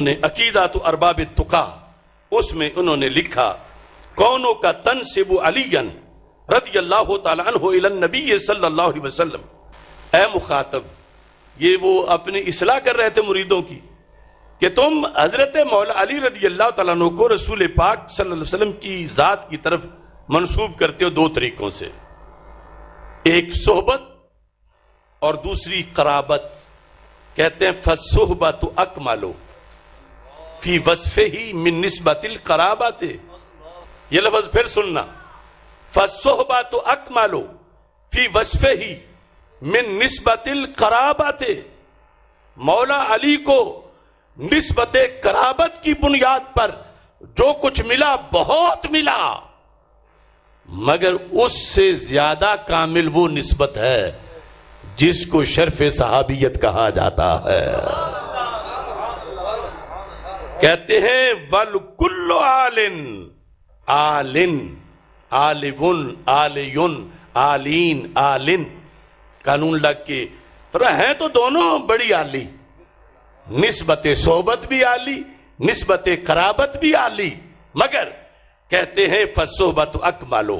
نے عقیدۃ ارباب التقا اس میں انہوں نے لکھا کونوں کا تنسب علی رضی اللہ تعالی عنہ الی النبی صلی اللہ علیہ وسلم. اے مخاطب، یہ وہ اپنی اصلاح کر رہے تھے مریدوں کی کہ تم حضرت مولا علی رضی اللہ تعالیٰ عنہ کو رسول پاک صلی اللہ علیہ وسلم کی ذات کی طرف منسوب کرتے ہو دو طریقوں سے، ایک صحبت اور دوسری قرابت. کہتے ہیں فالصحبۃ اکمل فی وصفہ من نسبت القرابت. یہ لفظ پھر سننا، فالصحبۃ اکمل فی وصفہ من نسبت القرابت. مولا علی کو نسبت قرابت کی بنیاد پر جو کچھ ملا بہت ملا، مگر اس سے زیادہ کامل وہ نسبت ہے جس کو شرف صحابیت کہا جاتا ہے. کہتے ہیں وَالْكُلُّ عَالٍ عَالٍ عَالِوٌ عَالِيٌ عَالِينَ عَالٍ. قانون لگ کے پر ہیں تو دونوں بڑی عالی، نسبت صحبت بھی عالی، نسبت قرابت بھی عالی، مگر کہتے ہیں فالصحبۃ اکمل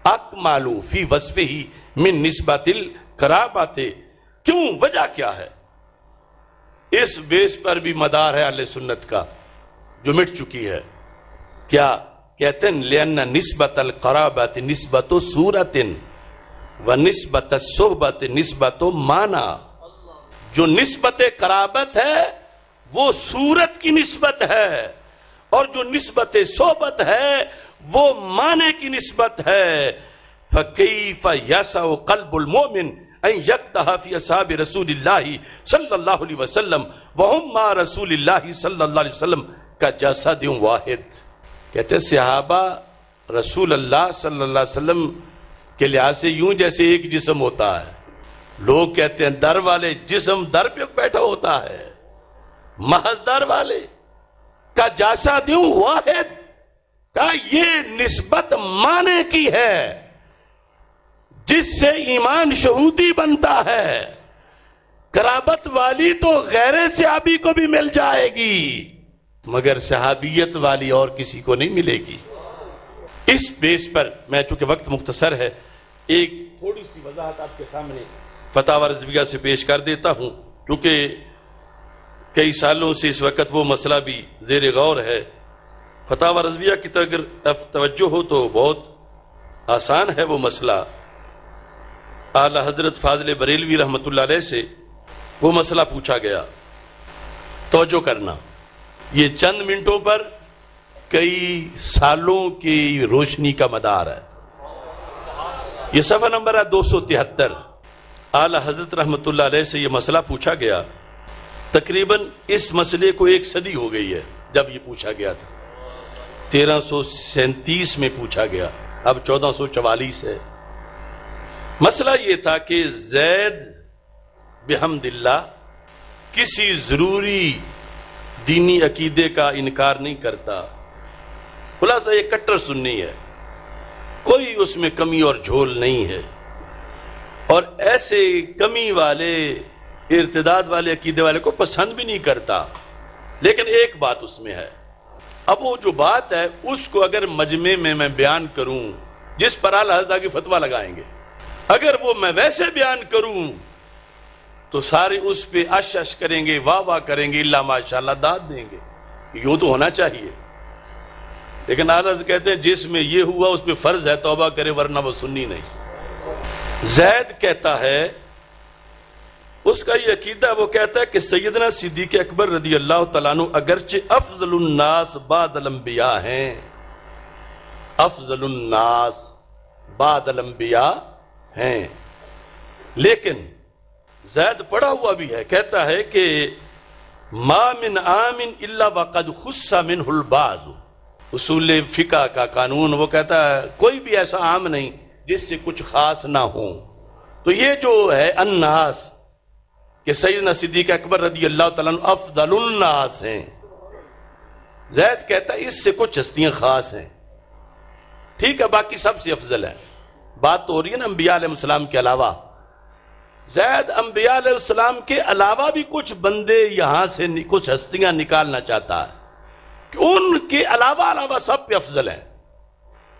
اکمل فی وصفہ من نسبت القرابت. کیوں؟ وجہ کیا ہے؟ اس بیس پر بھی مدار ہے اہل سنت کا جو مٹ چکی ہے. کیا کہتے ہیں؟ لأن نسبت القرابت نسبت صورت و نسبت الصحبت نسبت معنی. جو نسبت قرابت ہے وہ صورت کی نسبت ہے، اور جو نسبت صحبت ہے وہ معنی کی نسبت ہے. فَكَيْفَ يَسَعُ قَلْبُ الْمُؤْمِنِ أَن يَقْتَحَ فِي أَصْحَابِ رَسُولِ اللَّهِ صلی اللہ علیہ وسلم وَهُمْ مَعَ رَسُولِ اللَّهِ صلی اللہ علیہ وسلم كَجَسَدٍ واحد. کہتے ہیں صحابہ رسول اللہ صلی اللہ علیہ وسلم کے لحاظ سے یوں جیسے ایک جسم ہوتا ہے. لوگ کہتے ہیں در والے جسم در پہ بیٹھا ہوتا ہے، محض در والے کا جسد واحد کا یہ نسبت معنی کی ہے جس سے ایمان شہودی بنتا ہے. قرابت والی تو غیر صحابی کو بھی مل جائے گی مگر صحابیت والی اور کسی کو نہیں ملے گی. اس بیس پر میں چونکہ وقت مختصر ہے ایک تھوڑی سی وضاحت آپ کے سامنے فتاوی رضویہ سے پیش کر دیتا ہوں، کیونکہ کئی سالوں سے اس وقت وہ مسئلہ بھی زیر غور ہے. فتاوی رضویہ کی طرف اگر توجہ ہو تو بہت آسان ہے وہ مسئلہ. اعلی حضرت فاضل بریلوی رحمۃ اللہ علیہ سے وہ مسئلہ پوچھا گیا. توجہ کرنا، یہ چند منٹوں پر کئی سالوں کی روشنی کا مدار ہے. یہ صفحہ نمبر ہے 273. اعلی حضرت رحمۃ اللہ علیہ سے یہ مسئلہ پوچھا گیا. تقریباً اس مسئلے کو 1 صدی ہو گئی ہے جب یہ پوچھا گیا تھا. 1337 میں پوچھا گیا، اب 1444 ہے. مسئلہ یہ تھا کہ زید بحمد اللہ کسی ضروری دینی عقیدے کا انکار نہیں کرتا. خلاصہ یہ کٹر سنی ہے، کوئی اس میں کمی اور جھول نہیں ہے، اور ایسے کمی والے ارتداد والے عقیدے والے کو پسند بھی نہیں کرتا. لیکن ایک بات اس میں ہے، اب وہ جو بات ہے اس کو اگر مجمع میں بیان کروں جس پر اعلیٰ حضرت کی فتویٰ لگائیں گے، اگر وہ میں ویسے بیان کروں تو سارے اس پہ اش اش کریں گے، واہ واہ کریں گے، اللہ ماشاءاللہ داد دیں گے. یوں تو ہونا چاہیے. لیکن اعلیٰ حضرت کہتے ہیں جس میں یہ ہوا اس پہ فرض ہے توبہ کرے ورنہ وہ سنی نہیں. زید کہتا ہے، اس کا یہ عقیدہ ہے، وہ کہتا ہے کہ سیدنا صدیق اکبر رضی اللہ تعالیٰ عنہ اگرچہ افضل الناس بعد الانبیاء ہیں، افضل الناس بعد الانبیاء ہیں، لیکن زید پڑھا ہوا بھی ہے. کہتا ہے کہ ما من عام الا وقد خص منہ البعض. اصول فقہ کا قانون وہ کہتا ہے کوئی بھی ایسا عام نہیں جس سے کچھ خاص نہ ہو. تو یہ جو ہے الناس کہ سیدنا صدیق اکبر رضی اللہ تعالیٰ عنہ افضل الناس ہیں، زید کہتا ہے اس سے کچھ ہستیاں خاص ہیں. ٹھیک ہے، باقی سب سے افضل ہے. بات تو ہو رہی ہے نا انبیاء علیہ السلام کے علاوہ. زید انبیاء علیہ السلام کے علاوہ بھی کچھ بندے یہاں سے کچھ ہستیاں نکالنا چاہتا ہے کہ ان کے علاوہ سب پہ افضل ہیں،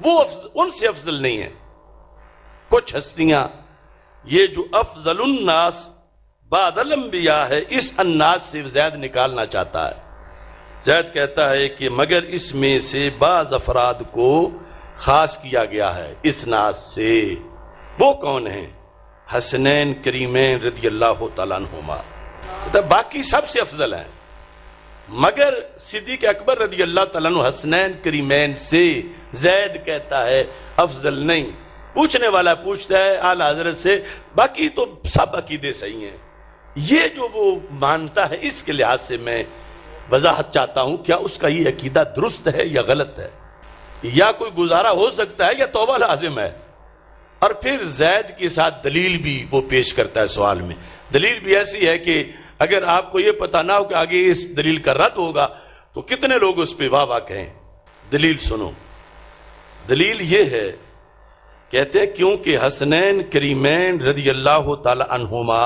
وہ ان سے افضل نہیں ہیں. کچھ ہستیاں یہ جو افضل الناس بعد الانبیاء ہے، اس الناس سے زید نکالنا چاہتا ہے. زید کہتا ہے کہ مگر اس میں سے بعض افراد کو خاص کیا گیا ہے اس ناس سے. وہ کون ہیں؟ حسنین کریمین رضی اللہ تعالیٰ عنہما. باقی سب سے افضل ہیں مگر صدیق اکبر رضی اللہ تعالیٰ عنہ حسنین کریمین سے زید کہتا ہے افضل نہیں. پوچھنے والا پوچھتا ہے اعلیٰ حضرت سے، باقی تو سب عقیدے صحیح ہیں. یہ جو وہ مانتا ہے اس کے لحاظ سے میں وضاحت چاہتا ہوں، کیا اس کا یہ عقیدہ درست ہے یا غلط ہے، یا کوئی گزارا ہو سکتا ہے یا توبہ لازم ہے. اور پھر زید کے ساتھ دلیل بھی وہ پیش کرتا ہے سوال میں. دلیل بھی ایسی ہے کہ اگر آپ کو یہ پتہ نہ ہو کہ آگے اس دلیل کا رد ہوگا تو کتنے لوگ اس پہ واہ واہ کہیں. دلیل سنو. دلیل یہ ہے، کہتے ہیں کیونکہ حسنین کریمین رضی اللہ تعالی عنہما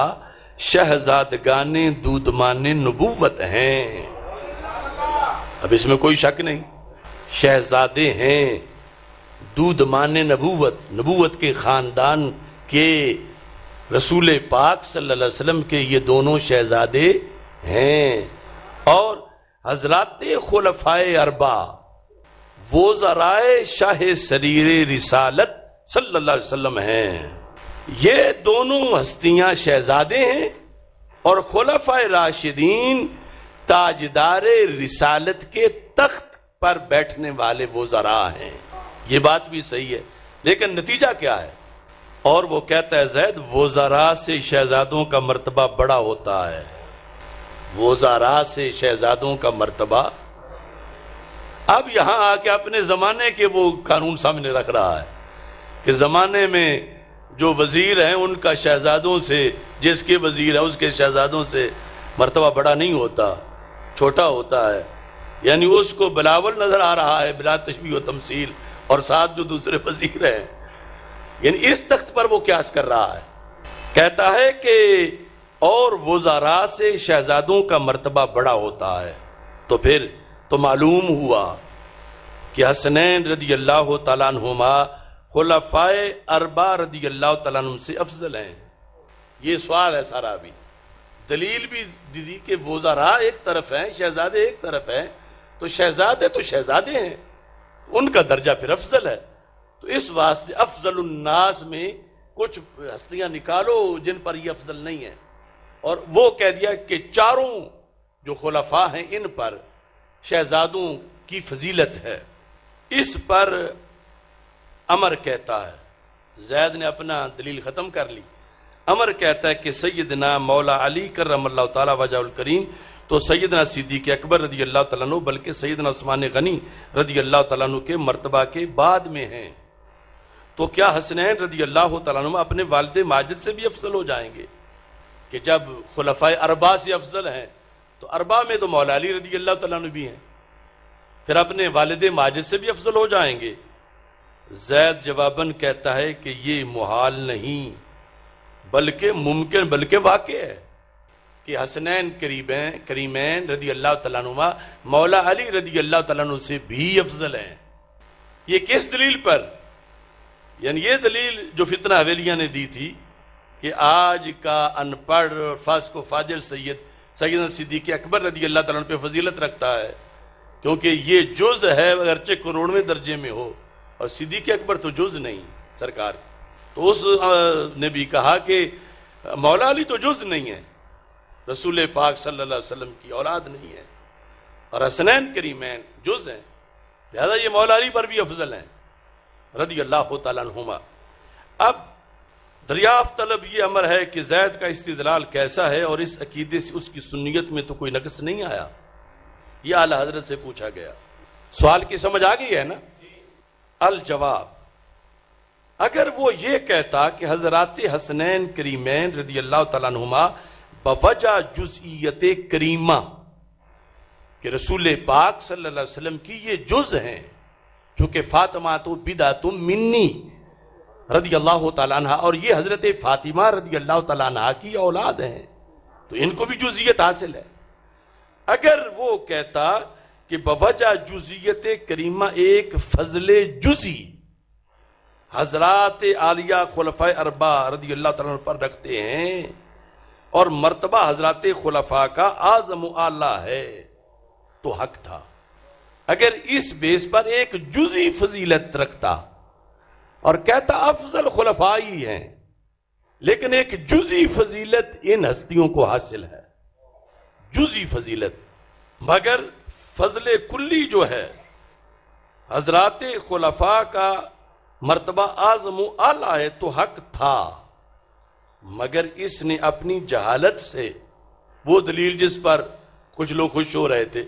شہزادگان دودمان نبوت ہیں. اب اس میں کوئی شک نہیں، شہزادے ہیں دودمان نبوت کے خاندان کے رسول پاک صلی اللہ علیہ وسلم کے یہ دونوں شہزادے ہیں. اور حضرات خلفائے اربعہ وزرائے شاہ سریر رسالت صلی اللہ علیہ وسلم ہیں. یہ دونوں ہستیاں شہزادے ہیں اور خلفائے راشدین تاجدار رسالت کے تخت پر بیٹھنے والے وزراء ہیں. یہ بات بھی صحیح ہے، لیکن نتیجہ کیا ہے؟ اور وہ کہتا ہے زید وزراء سے شہزادوں کا مرتبہ بڑا ہوتا ہے. وزراء سے شہزادوں کا مرتبہ. اب یہاں آ کے اپنے زمانے کے وہ قانون سامنے رکھ رہا ہے کہ زمانے میں جو وزیر ہیں ان کا شہزادوں سے، جس کے وزیر ہیں اس کے شہزادوں سے مرتبہ بڑا نہیں ہوتا، چھوٹا ہوتا ہے. یعنی اس کو بلاول نظر آ رہا ہے بلا تشبیہ و تمثیل، اور ساتھ جو دوسرے وزیر ہیں، یعنی اس تخت پر وہ قیاس کر رہا ہے. کہتا ہے کہ اور وزراء سے شہزادوں کا مرتبہ بڑا ہوتا ہے. تو پھر تو معلوم ہوا کہ حسنین رضی اللہ تعالیٰ عنہما خلفائے اربعہ رضی اللہ تعالیٰ عنہ سے افضل ہیں. یہ سوال ہے سارا. بھی دلیل بھی دی کہ وزراء ایک طرف ہیں، شہزادے ایک طرف ہیں، تو شہزادے ہیں، ان کا درجہ پھر افضل ہے. تو اس واسطے افضل الناس میں کچھ ہستیاں نکالو جن پر یہ افضل نہیں ہے، اور وہ کہہ دیا کہ چاروں جو خلفاء ہیں ان پر شہزادوں کی فضیلت ہے. اس پر عمر کہتا ہے، زید نے اپنا دلیل ختم کر لی. عمر کہتا ہے کہ سیدنا مولا علی کرم اللہ تعالی وجہ الکریم تو سیدنا صدیق اکبر رضی اللہ تعالیٰ عنہ بلکہ سیدنا عثمان غنی رضی اللہ تعالیٰ عنہ کے مرتبہ کے بعد میں ہیں. تو کیا حسنین رضی اللہ تعالیٰ عنہ اپنے والد ماجد سے بھی افضل ہو جائیں گے؟ کہ جب خلفائے اربعہ سے افضل ہیں تو اربعہ میں تو مولا علی رضی اللہ تعالیٰ عنہ بھی ہیں، پھر اپنے والد ماجد سے بھی افضل ہو جائیں گے؟ زید جواباً کہتا ہے کہ یہ محال نہیں بلکہ ممکن، بلکہ واقع ہے کہ حسنین کریمین رضی اللہ تعالیٰ عنہ مولا علی رضی اللہ تعالیٰ عنہ سے بھی افضل ہیں. یہ کس دلیل پر؟ یعنی یہ دلیل جو فتنہ حویلیہ نے دی تھی کہ آج کا ان پڑھ فاسق و فاجر سیدنا صدیق اکبر رضی اللہ تعالیٰ عنہ پہ فضیلت رکھتا ہے کیونکہ یہ جز ہے اگرچہ کروڑویں درجے میں ہو، اور صدیق اکبر تو جز نہیں سرکار. تو اس نے بھی کہا کہ مولا علی تو جز نہیں ہے، رسول پاک صلی اللہ علیہ وسلم کی اولاد نہیں ہے، اور حسنین کریمین جز ہیں، لہذا یہ مولا علی پر بھی افضل ہیں رضی اللہ تعالیٰ عنہما. اب دریافت طلب یہ امر ہے کہ زید کا استدلال کیسا ہے اور اس عقیدے سے اس کی سنیت میں تو کوئی نقص نہیں آیا. یہ اعلیٰ حضرت سے پوچھا گیا. سوال کی سمجھ آ گئی ہے نا؟ الجواب، اگر وہ یہ کہتا کہ حضرات حسنین کریمین رضی اللہ تعالیٰ عنہما بوجہ جزئیت کریمہ کہ رسول پاک صلی اللہ علیہ وسلم کی یہ جز ہیں، چونکہ فاطمہ تو بدعت منی، رضی اللہ تعالیٰ عنہ، اور یہ حضرت فاطمہ رضی اللہ تعالیٰ عنہ کی اولاد ہیں، تو ان کو بھی جزئیت حاصل ہے۔ اگر وہ کہتا کہ بوجہ جزئیت کریمہ ایک فضل جزئی حضرات عالیہ خلفاء اربعہ رضی اللہ تعالیٰ عنہ پر رکھتے ہیں اور مرتبہ حضرات خلفاء کا اعظم و اعلیٰ ہے تو حق تھا۔ اگر اس بیس پر ایک جزئی فضیلت رکھتا اور کہتا افضل خلفاء ہی ہیں، لیکن ایک جزئی فضیلت ان ہستیوں کو حاصل ہے، جزئی فضیلت، مگر فضل کلی جو ہے حضرات خلفاء کا مرتبہ اعظم و اعلیٰ ہے تو حق تھا، مگر اس نے اپنی جہالت سے وہ دلیل جس پر کچھ لوگ خوش ہو رہے تھے،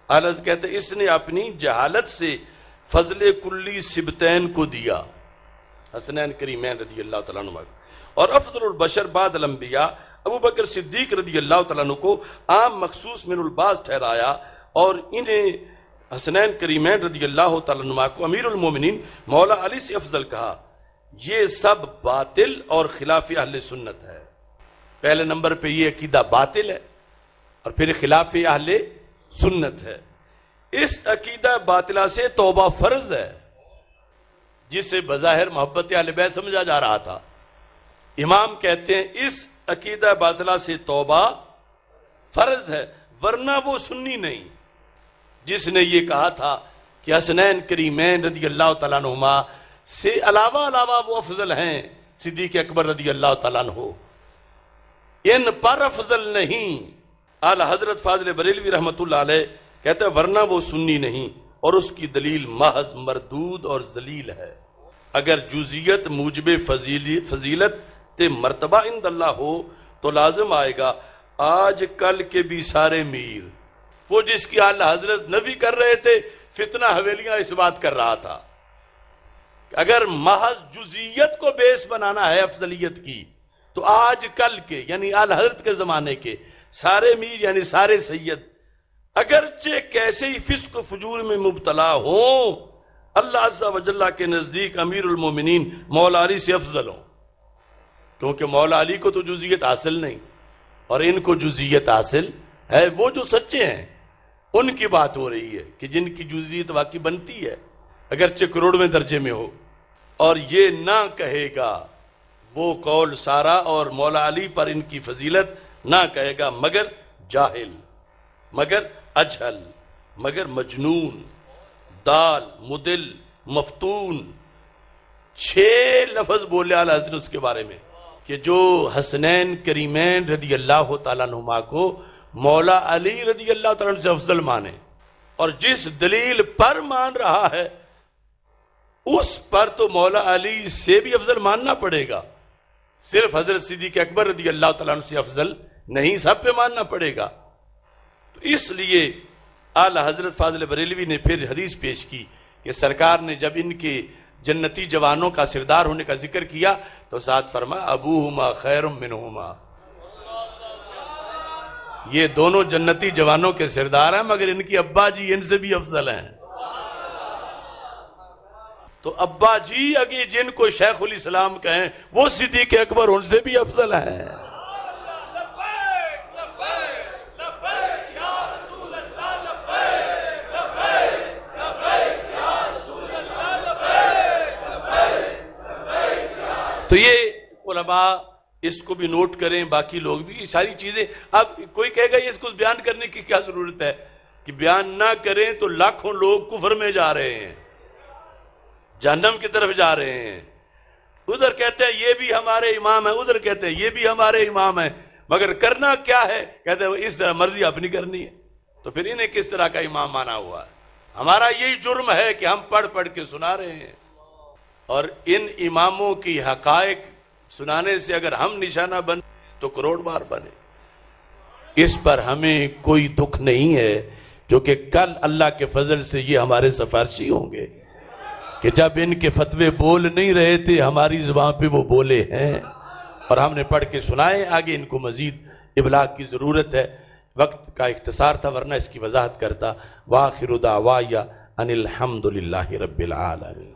حضرت کہتے اس نے اپنی جہالت سے فضل کلی سبتین کو دیا، حسنین کریمین رضی اللہ تعالیٰ عنہ، اور افضل البشر بعد الانبیاء ابو بکر صدیق رضی اللہ تعالیٰ عنہ کو عام مخصوص من الباز ٹھہرایا، اور انہیں حسنین کریمین رضی اللہ تعالیٰ عنہ کو امیر المومنین مولا علی سے افضل کہا۔ یہ سب باطل اور خلاف اہل سنت ہے۔ پہلے نمبر پہ یہ عقیدہ باطل ہے اور پھر خلاف اہل سنت ہے۔ اس عقیدہ باطلہ سے توبہ فرض ہے، جسے بظاہر محبت اہل بیت سمجھا جا رہا تھا۔ امام کہتے ہیں اس عقیدہ باطلہ سے توبہ فرض ہے، ورنہ وہ سنی نہیں جس نے یہ کہا تھا کہ حسنین کریمین رضی اللہ تعالیٰ عنہما سے علاوہ وہ افضل ہیں صدیق اکبر رضی اللہ تعالیٰ عنہ، ان پر افضل نہیں۔ اعلی حضرت فاضل بریلوی رحمت اللہ علیہ کہتے ہیں ورنہ وہ سنی نہیں، اور اس کی دلیل محض مردود اور ذلیل ہے۔ اگر جزئیت موجب فضیلت مرتبہ عند اللہ ہو تو لازم آئے گا آج کل کے بھی سارے میر، وہ جس کی اعلی حضرت نفی کر رہے تھے، فتنہ حویلیاں اس بات کر رہا تھا۔ اگر محض جزئیت کو بیس بنانا ہے افضلیت کی تو آج کل کے یعنی اعلی حضرت کے زمانے کے سارے میر یعنی سارے سید اگرچہ کیسے ہی فسق و فجور میں مبتلا ہوں، اللہ عز و جل کے نزدیک امیر المومنین مولا علی سے افضل ہوں، کیونکہ مولا علی کو تو جزئیت حاصل نہیں اور ان کو جزئیت حاصل ہے۔ وہ جو سچے ہیں ان کی بات ہو رہی ہے کہ جن کی جزئیت واقعی بنتی ہے اگرچہ کروڑویں درجے میں ہو، اور یہ نہ کہے گا وہ قول سارا اور مولا علی پر ان کی فضیلت نہ کہے گا مگر جاہل، مگر اجہل، مگر مجنون، دال، مدل، مفتون، 6 لفظ بولے اعلی حضرت اس کے بارے میں کہ جو حسنین کریمین رضی اللہ تعالیٰ عنہما کو مولا علی رضی اللہ تعالیٰ عنہ سے افضل مانے، اور جس دلیل پر مان رہا ہے اس پر تو مولا علی سے بھی افضل ماننا پڑے گا، صرف حضرت صدیق اکبر رضی اللہ تعالیٰ عنہ سے افضل نہیں، سب پہ ماننا پڑے گا۔ تو اس لیے اعلی حضرت فاضل بریلوی نے پھر حدیث پیش کی کہ سرکار نے جب ان کے جنتی جوانوں کا سردار ہونے کا ذکر کیا تو ساتھ فرمایا ابوہما خیر منہما، یہ دونوں جنتی جوانوں کے سردار ہیں مگر ان کی ابا جی ان سے بھی افضل ہیں۔ تو ابا جی اگر جن کو شیخ الاسلام کہیں وہ صدیق اکبر ان سے بھی افضل ہیں۔ تو یہ علماء اس کو بھی نوٹ کریں، باقی لوگ بھی، ساری چیزیں۔ اب کوئی کہے گا یہ اس کو بیان کرنے کی کیا ضرورت ہے کہ بیان نہ کریں تو لاکھوں لوگ کفر میں جا رہے ہیں، جہنم کی طرف جا رہے ہیں۔ ادھر کہتے ہیں یہ بھی ہمارے امام ہیں، ادھر کہتے ہیں یہ بھی ہمارے امام ہیں، مگر کرنا کیا ہے؟ کہتے ہیں اس طرح مرضی اپنی کرنی ہے، تو پھر انہیں کس طرح کا امام مانا ہوا ہے؟ ہمارا یہی جرم ہے کہ ہم پڑھ پڑھ کے سنا رہے ہیں، اور ان اماموں کی حقائق سنانے سے اگر ہم نشانہ بن تو کروڑ بار بنے۔ اس پر ہمیں کوئی دکھ نہیں ہے کیونکہ کل اللہ کے فضل سے یہ ہمارے سفارشی ہوں گے کہ جب ان کے فتوے بول نہیں رہے تھے ہماری زبان پہ وہ بولے ہیں اور ہم نے پڑھ کے سنائے۔ آگے ان کو مزید ابلاغ کی ضرورت ہے، وقت کا اختصار تھا ورنہ اس کی وضاحت کرتا۔ وآخر دعوایا ان الحمد للہ رب العالمین۔